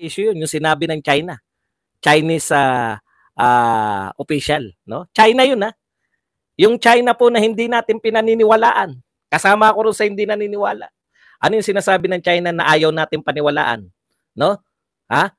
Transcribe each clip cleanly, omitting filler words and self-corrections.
issue yun, yung sinabi ng China. Chinese official, no? China yun, ha? Yung China po na hindi natin pinaniniwalaan. Kasama ako rin sa hindi naniniwala. Ano yung sinasabi ng China na ayaw natin paniwalaan, no? Ha?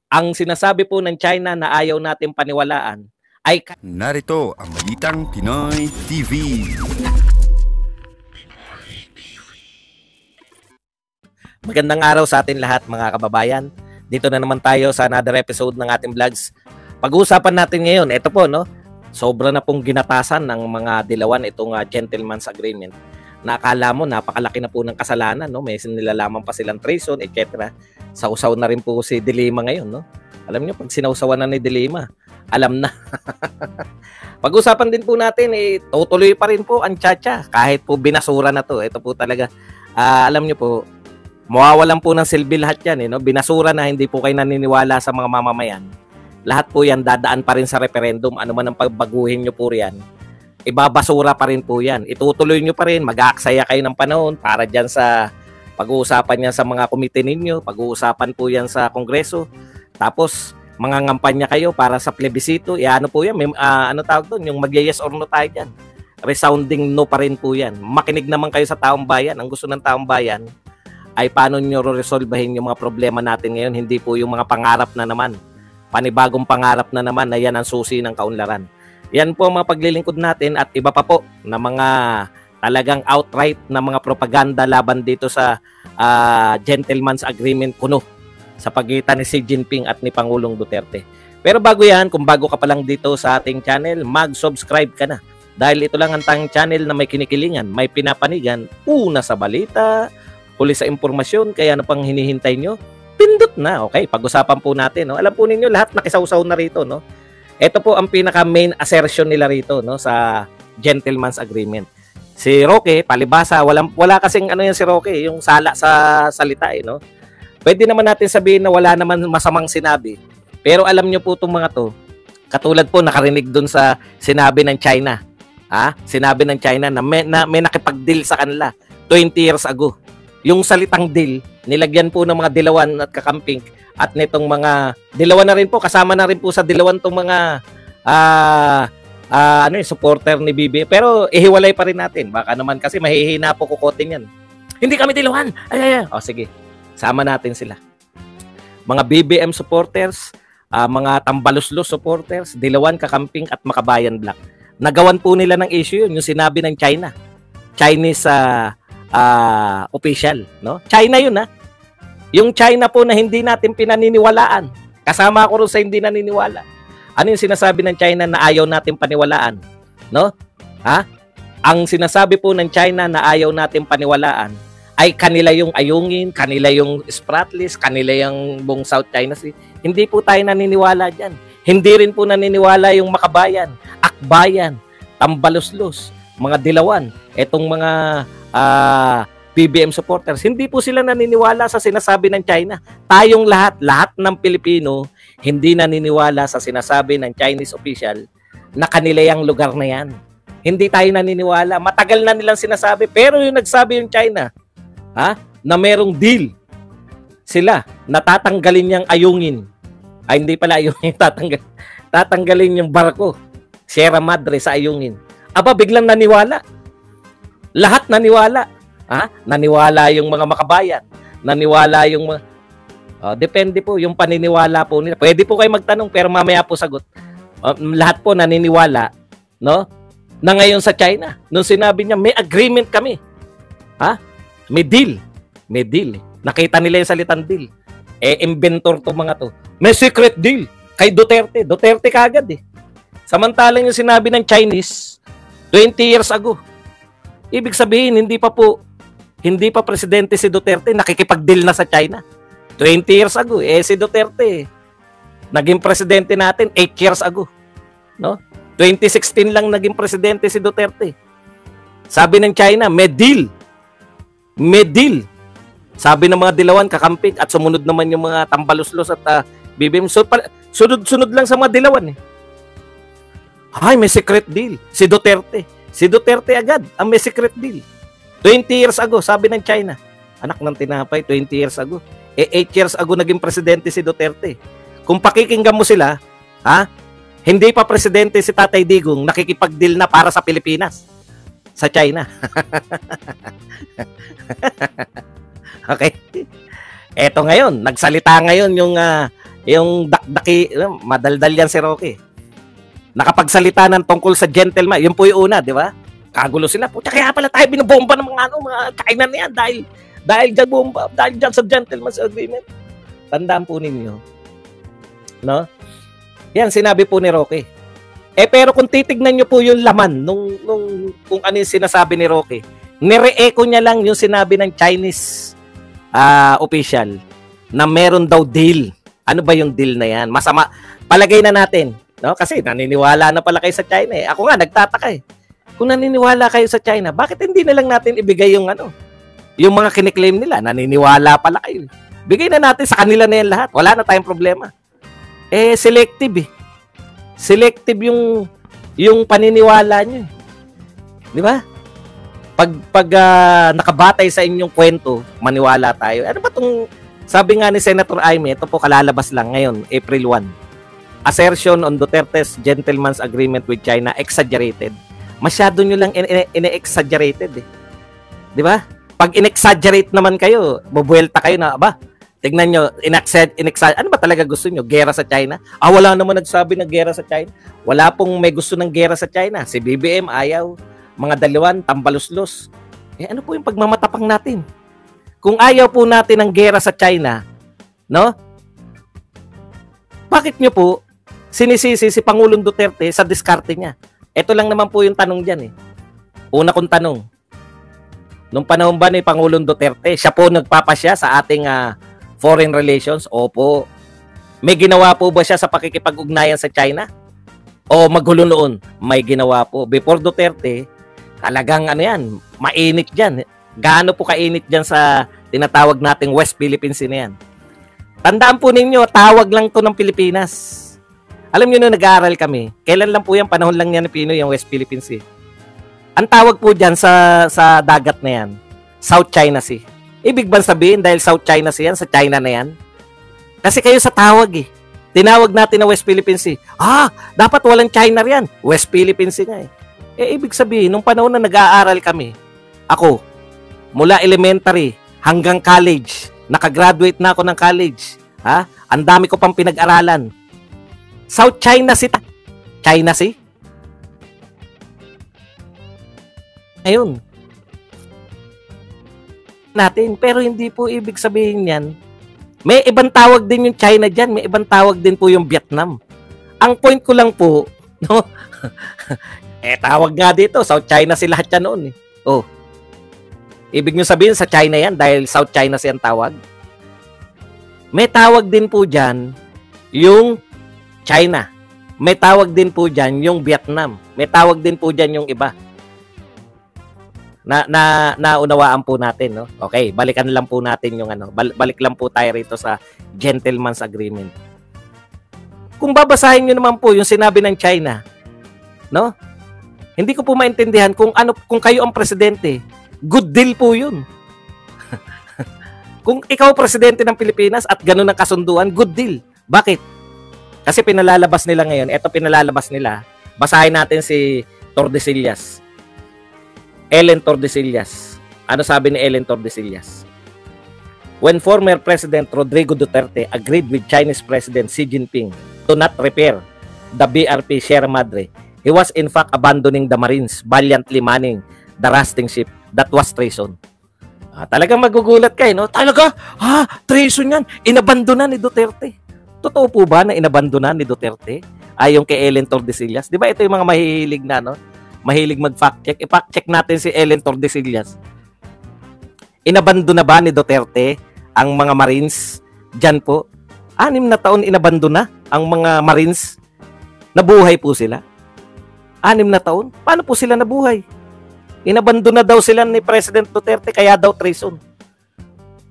Ang sinasabi po ng China na ayaw natin paniwalaan ay narito ang Balitang Pinoy TV. Magandang araw sa atin lahat mga kababayan. Dito na naman tayo sa another episode ng ating vlogs. Pag-uusapan natin ngayon, ito po, no? Sobra na pong ginatasan ng mga dilawan itong gentleman's agreement. Nakakala mo, napakalaki na po ng kasalanan, no? May nilalaman pa silang treason, etc. Sausaw na rin po si De Lima ngayon, no? Alam niyo, pag sinausawan na ni De Lima, alam na. Pag-usapan din po natin, tutuloy pa rin po ang tsa-tsa. Kahit po binasura na to. Ito po talaga, alam niyo po, mawawalan po ng silbi lahat yan, no? Binasura na, hindi po kayo naniniwala sa mga mamamayan. Lahat po yan dadaan pa rin sa referendum. Ano man ang pagbaguhin nyo po yan, ibabasura pa rin po yan. Itutuloy nyo pa rin, mag-aaksaya kayo ng panahon para dyan sa pag-uusapan yan sa mga komite ninyo, pag-uusapan po yan sa kongreso, tapos mga ngampanya kayo para sa plebisito. Ano po yan, may, ano tawag doon, yung mag-yes or no tayo dyan. Resounding no pa rin po yan. Makinig naman kayo sa taong bayan. Ang gusto ng taong bayan ay paano nyo resolbahin yung mga problema natin ngayon, hindi po yung mga pangarap na naman. Panibagong pangarap na naman na yan ang susi ng kaunlaran. Yan po ang mga paglilingkod natin at iba pa po na mga talagang outright na mga propaganda laban dito sa gentleman's agreement kuno sa pagitan ni Xi Jinping at ni Pangulong Duterte. Pero bago yan, kung bago ka pa lang dito sa ating channel, mag-subscribe ka na. Dahil ito lang ang tanging channel na may kinikilingan, may pinapanigan, una sa balita, huli sa impormasyon, kaya ano pang hinihintay nyo? Pindot na, okay? Pag-usapan po natin, no? Alam po ninyo, lahat nakisawsaw na rito, no? Ito po ang pinaka-main assertion nila rito, no? Sa gentleman's agreement. Si Roque, palibasa, wala kasing ano yan si Roque, yung sala sa salita, no? Pwede naman natin sabihin na wala naman masamang sinabi. Pero alam nyo po itong mga to, katulad po nakarinig dun sa sinabi ng China. Sinabi ng China na may nakipag-deal sa kanila 20 years ago. Yung salitang deal, nilagyan po ng mga dilawan at kakamping at nitong mga dilawan na rin po, kasama na rin po sa dilawan tong mga supporter ni BBM. Pero ihiwalay pa rin natin. Baka naman kasi mahihina po kukoting yan. Hindi kami dilawan. O sige, sama natin sila. Mga BBM supporters, mga tambaluslos supporters, dilawan, kakamping at makabayan black. Nagawan po nila ng issue yun, yung sinabi ng China. Chinese official, no? China yun, ha? Yung China po na hindi natin pinaniniwalaan. Kasama ako rin sa hindi naniniwala. Ano yung sinasabi ng China na ayaw natin paniwalaan, no? Ang sinasabi po ng China na ayaw natin paniwalaan ay kanila yung Ayungin, kanila yung Spratlys, kanila yung buong South China Sea. Hindi po tayo naniniwala dyan. Hindi rin po naniniwala yung Makabayan, Akbayan, Tambaluslos, mga dilawan, etong mga BBM supporters. Hindi po sila naniniwala sa sinasabi ng China. Tayong lahat ng Pilipino, hindi naniniwala sa sinasabi ng Chinese official na kanila yung lugar na yan. Hindi tayo naniniwala. Matagal na nilang sinasabi. Pero yung nagsabi yung China, na merong deal sila, natatanggalin niyang Ayungin. Hindi pala Ayungin, tatanggalin yung barko, Sierra Madre sa Ayungin. Aba, biglang naniwala. Lahat naniwala. Naniwala yung mga makabayan. Naniwala yung mga... depende po yung paniniwala po nila. Pwede po kayo magtanong pero mamaya po sagot. Lahat po naniniwala, no? Na ngayon sa China, nung sinabi niya, may agreement kami. May deal. May deal. Nakita nila yung salitang deal. Inventor to mga to. May secret deal kay Duterte. Duterte kagad eh. Samantalang yung sinabi ng Chinese 20 years ago. Ibig sabihin, hindi pa presidente si Duterte, nakikipag-deal na sa China. 20 years ago, si Duterte, naging presidente natin 8 years ago. No? 2016 lang naging presidente si Duterte. Sabi ng China, may deal. May deal. Sabi ng mga dilawan, kakamping, at sumunod naman yung mga tambaluslos at BBM. Sunod lang sa mga dilawan eh. May secret deal. Si Duterte agad ang may secret deal. 20 years ago, sabi ng China. Anak ng tinapay, 20 years ago. 8 years ago naging presidente si Duterte. Kung pakikinggan mo sila, hindi pa presidente si Tatay Digong, nakikipag-deal na para sa Pilipinas, sa China. Okay. Eto ngayon, nagsalita ngayon yung dakdaki, madaldal yan si Roque. Nakapagsalita ng tungkol sa gentleman, yun po yung una, di ba? Kagulo sila po. Kaya pala tayo binobomba ng mga China na yan dahil dyan bomba, dahil dyan sa gentleman's agreement. Tandaan po ninyo. No? Yan, sinabi po ni Roque. Pero kung titignan nyo po yung laman kung ano yung sinasabi ni Roque, nire-echo niya lang yung sinabi ng Chinese official na meron daw deal. Ano ba yung deal na yan? Masama. Palagay na natin. No? Kasi naniniwala na pala kayo sa China. Ako nga, nagtataka eh. Kung naniniwala kayo sa China, bakit hindi na lang natin ibigay yung yung mga kiniklaim nila? Naniniwala pala kayo. Bigay na natin sa kanila na yan lahat. Wala na tayong problema. Selective eh. Selective yung paniniwala nyo. Di ba? Pag nakabatay sa inyong kwento, maniwala tayo. Ano ba itong, sabi nga ni Senator Aimee, ito po kalalabas lang ngayon, April 1. Assertion on Duterte's gentleman's agreement with China exaggerated. Masyado nyo lang ine-exaggerated eh. Di ba? Pag in-exaggerate naman kayo, bubuelta kayo na, tignan nyo, ano ba talaga gusto nyo? Gera sa China? Wala naman nagsabi na gera sa China. Wala pong may gusto ng gera sa China. Si BBM ayaw. Mga dalawan, tambaluslos. Ano po yung pagmamatapang natin? Kung ayaw po natin ng gera sa China, no? Bakit nyo po sinisisi si Pangulong Duterte sa diskarte niya? Ito lang naman po yung tanong dyan eh. Una kong tanong, nung panahon ba ni Pangulong Duterte, siya po nagpapasya sa ating foreign relations? Opo. May ginawa po ba siya sa pakikipag-ugnayan sa China? O magulo noon? May ginawa po. Before Duterte, talagang mainit dyan. Gaano po kainit dyan sa tinatawag nating West Philippine Sea na yan? Tandaan po ninyo, tawag lang to ng Pilipinas. Alam nyo nung nag-aaral kami, kailan lang po yan, panahon lang yan ni Pinoy, yung West Philippine Sea. Ang tawag po dyan sa dagat na yan, South China Sea. Ibig bang sabihin dahil South China Sea yan, sa China na yan? Kasi kayo sa tawag eh. Tinawag natin na West Philippine Sea. Dapat walang China riyan. West Philippine Sea nga eh. Ibig sabihin, nung panahon na nag-aaral kami, ako, mula elementary hanggang college, nakagraduate na ako ng college. Ang dami ko pang pinag-aralan. South China Sea. China Sea? Ngayon. Natin. Pero hindi po ibig sabihin yan. May ibang tawag din yung China dyan. May ibang tawag din po yung Vietnam. Ang point ko lang po, no? Tawag nga dito. South China Sea lahat yan noon eh. Ibig nyo sabihin sa China yan dahil South China Sea ang tawag? May tawag din po dyan yung China. May tawag din po dyan yung Vietnam. May tawag din po dyan yung iba. Naunawaan po natin, no? Okay, balikan lang po natin yung balik lang po tayo rito sa gentleman's agreement. Kung babasahin nyo naman po yung sinabi ng China, no? Hindi ko po maintindihan kung kayo ang presidente, good deal po yun. Kung ikaw presidente ng Pilipinas at ganun ang kasunduan, good deal. Bakit? Kasi pinalalabas nila ngayon, pinalalabas nila, basahin natin si Tordesillas. Ellen Tordesillas. Ano sabi ni Ellen Tordesillas? When former President Rodrigo Duterte agreed with Chinese President Xi Jinping to not repair the BRP Sierra Madre, he was in fact abandoning the Marines, valiantly manning the rusting ship. That was treason. Talagang magugulat kayo, no? Talaga? Treason yan. Inabandonan ni Duterte. Totoo po ba na inabandonan ni Duterte? Yung kay Ellen Tordesillas. Di ba ito yung mga mahihilig na, no? Mahilig mag-fact check. I-fact check natin si Ellen Tordesillas. Inabandona ba ni Duterte ang mga Marines? Diyan po. 6 na taon inabandona ang mga Marines. Nabuhay po sila. 6 na taon? Paano po sila nabuhay? Inabandona daw sila ni President Duterte, kaya daw treason.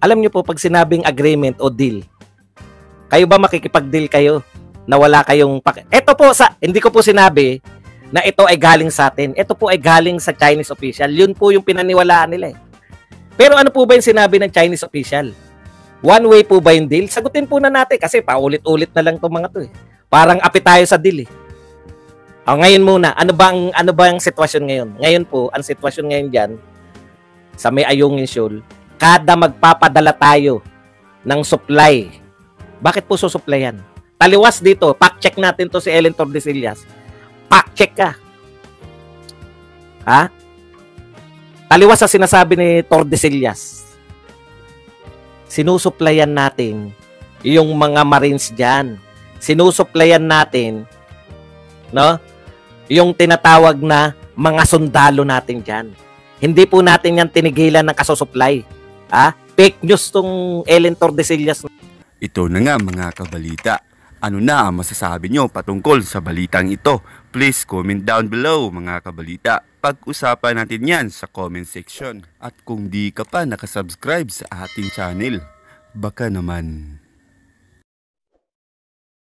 Alam niyo po, pag sinabing agreement o deal, kayo ba makikipag-deal kayo na wala kayong Ito po, hindi ko po sinabi na ito ay galing sa atin. Ito po ay galing sa Chinese official. Yun po yung pinaniwalaan nila eh. Pero ano po ba yung sinabi ng Chinese official? One way po ba yung deal? Sagutin po na natin kasi paulit-ulit na lang itong mga to eh. Parang api tayo sa deal eh. Ngayon muna, ano ba ang sitwasyon ngayon? Ngayon po, ang sitwasyon ngayon diyan sa may Ayungin Shoal, kada magpapadala tayo ng supply. Bakit po susuplayan? Taliwas dito, fact-check natin to si Ellen Tordesillas. Fact-check ka. Ha? Taliwas sa sinasabi ni Tordesillas. Sinusuplayan natin yung mga Marines diyan. Sinusuplayan natin, no? Yung tinatawag na mga sundalo natin diyan. Hindi po natin yan tinigilan ng kasusupply. Ha? Fake news tong Ellen Tordesillas. Ito na nga mga kabalita. Ano na ang masasabi nyo patungkol sa balitang ito? Please comment down below mga kabalita. Pag-usapan natin yan sa comment section. At kung di ka pa nakasubscribe sa ating channel, baka naman